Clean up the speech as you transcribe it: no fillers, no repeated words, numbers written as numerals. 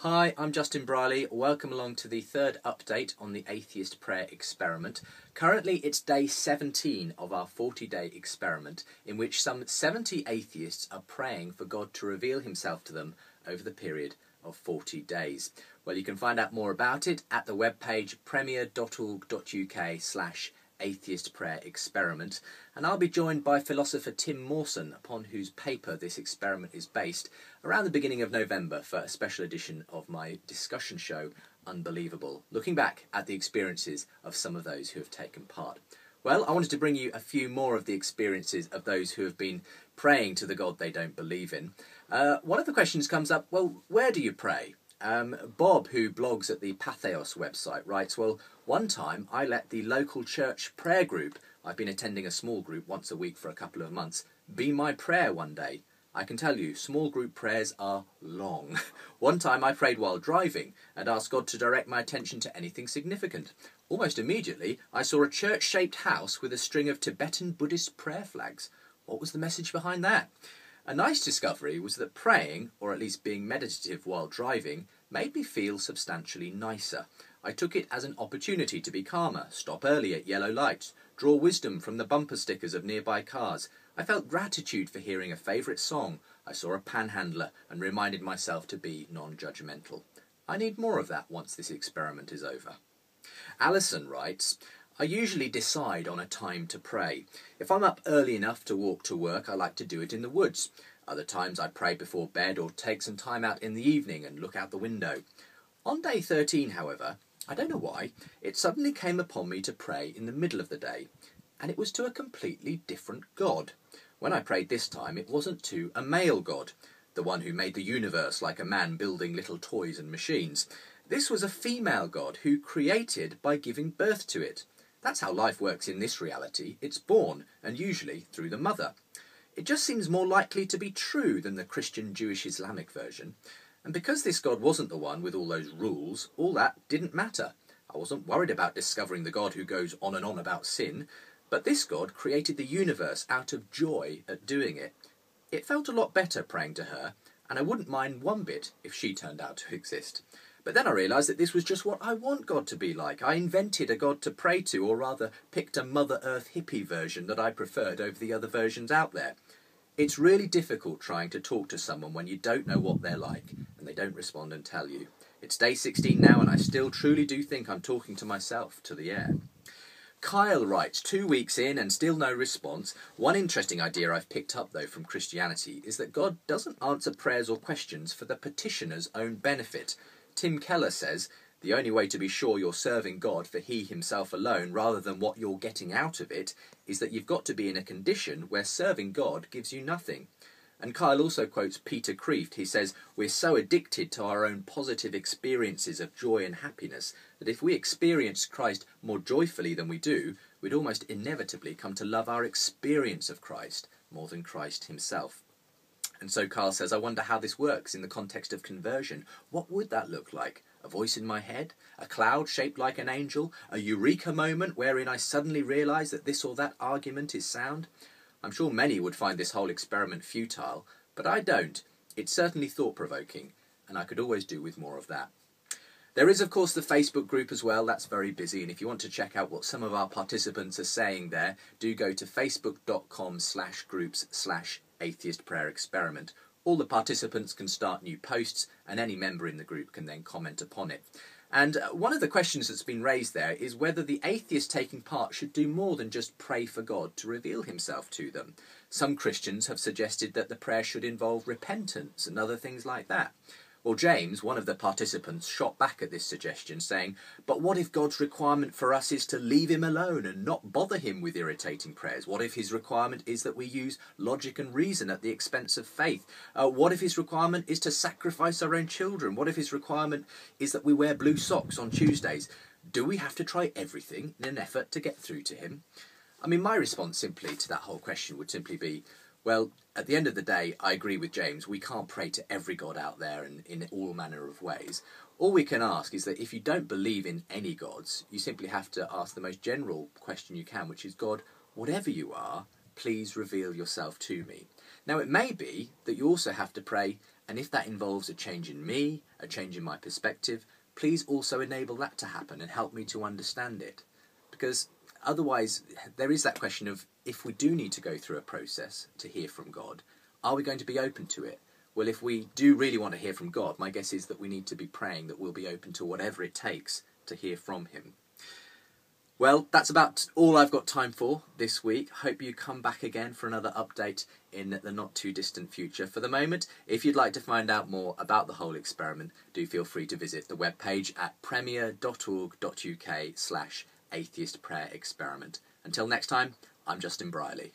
Hi, I'm Justin Briley. Welcome along to the third update on the Atheist Prayer Experiment. Currently it's day 17 of our 40-day experiment in which some 70 atheists are praying for God to reveal himself to them over the period of 40 days. Well, you can find out more about it at the webpage premier.org.uk/Atheist Prayer Experiment, and I'll be joined by philosopher Tim Mawson, upon whose paper this experiment is based, around the beginning of November for a special edition of my discussion show, Unbelievable, looking back at the experiences of some of those who have taken part. Well, I wanted to bring you a few more of the experiences of those who have been praying to the God they don't believe in. One of the questions comes up, well, where do you pray? Bob, who blogs at the Atheist website, writes, well, one time I let the local church prayer group, I've been attending a small group once a week for a couple of months, be my prayer one day. I can tell you, small group prayers are long. One time I prayed while driving and asked God to direct my attention to anything significant. Almost immediately, I saw a church-shaped house with a string of Tibetan Buddhist prayer flags. What was the message behind that? A nice discovery was that praying, or at least being meditative while driving, made me feel substantially nicer. I took it as an opportunity to be calmer, stop early at yellow lights, draw wisdom from the bumper stickers of nearby cars. I felt gratitude for hearing a favourite song. I saw a panhandler and reminded myself to be non-judgmental. I need more of that once this experiment is over. Alison writes, I usually decide on a time to pray. If I'm up early enough to walk to work, I like to do it in the woods. Other times I pray before bed or take some time out in the evening and look out the window. On day 13, however, I don't know why, it suddenly came upon me to pray in the middle of the day, and it was to a completely different God. When I prayed this time, it wasn't to a male God, the one who made the universe like a man building little toys and machines. This was a female God who created by giving birth to it. That's how life works in this reality. It's born, and usually through the mother. It just seems more likely to be true than the Christian, Jewish, Islamic version. And because this God wasn't the one with all those rules, all that didn't matter. I wasn't worried about discovering the God who goes on and on about sin, but this God created the universe out of joy at doing it. It felt a lot better praying to her, and I wouldn't mind one bit if she turned out to exist. But then I realised that this was just what I want God to be like. I invented a God to pray to, or rather picked a Mother Earth hippie version that I preferred over the other versions out there. It's really difficult trying to talk to someone when you don't know what they're like, and they don't respond and tell you. It's day 16 now, and I still truly do think I'm talking to myself, to the air. Kyle writes, 2 weeks in and still no response. One interesting idea I've picked up, though, from Christianity is that God doesn't answer prayers or questions for the petitioner's own benefit. Tim Keller says, the only way to be sure you're serving God for he himself alone rather than what you're getting out of it is that you've got to be in a condition where serving God gives you nothing. And Kyle also quotes Peter Kreeft. He says, we're so addicted to our own positive experiences of joy and happiness that if we experienced Christ more joyfully than we do, we'd almost inevitably come to love our experience of Christ more than Christ himself. And so Kyle says, I wonder how this works in the context of conversion. What would that look like? A voice in my head? A cloud shaped like an angel? A eureka moment wherein I suddenly realise that this or that argument is sound? I'm sure many would find this whole experiment futile, but I don't. It's certainly thought-provoking, and I could always do with more of that. There is, of course, the Facebook group as well. That's very busy, and if you want to check out what some of our participants are saying there, do go to facebook.com/groups/Atheist Prayer Experiment. All the participants can start new posts, and any member in the group can then comment upon it. And one of the questions that's been raised there is whether the atheists taking part should do more than just pray for God to reveal himself to them. Some Christians have suggested that the prayer should involve repentance and other things like that. Well, James, one of the participants, shot back at this suggestion, saying, but what if God's requirement for us is to leave him alone and not bother him with irritating prayers? What if his requirement is that we use logic and reason at the expense of faith? What if his requirement is to sacrifice our own children? What if his requirement is that we wear blue socks on Tuesdays? Do we have to try everything in an effort to get through to him? I mean, my response simply to that whole question would simply be, well, at the end of the day, I agree with James. We can't pray to every God out there and in all manner of ways. All we can ask is that if you don't believe in any gods, you simply have to ask the most general question you can, which is, God, whatever you are, please reveal yourself to me. Now, it may be that you also have to pray, And if that involves a change in me, a change in my perspective, please also enable that to happen and help me to understand it. Because otherwise, there is that question of, if we do need to go through a process to hear from God, are we going to be open to it? Well, if we do really want to hear from God, my guess is that we need to be praying that we'll be open to whatever it takes to hear from him. Well, that's about all I've got time for this week. Hope you come back again for another update in the not too distant future. For the moment, if you'd like to find out more about the whole experiment, do feel free to visit the webpage at premier.org.uk/atheist prayer experiment. Until next time, I'm Justin Briley.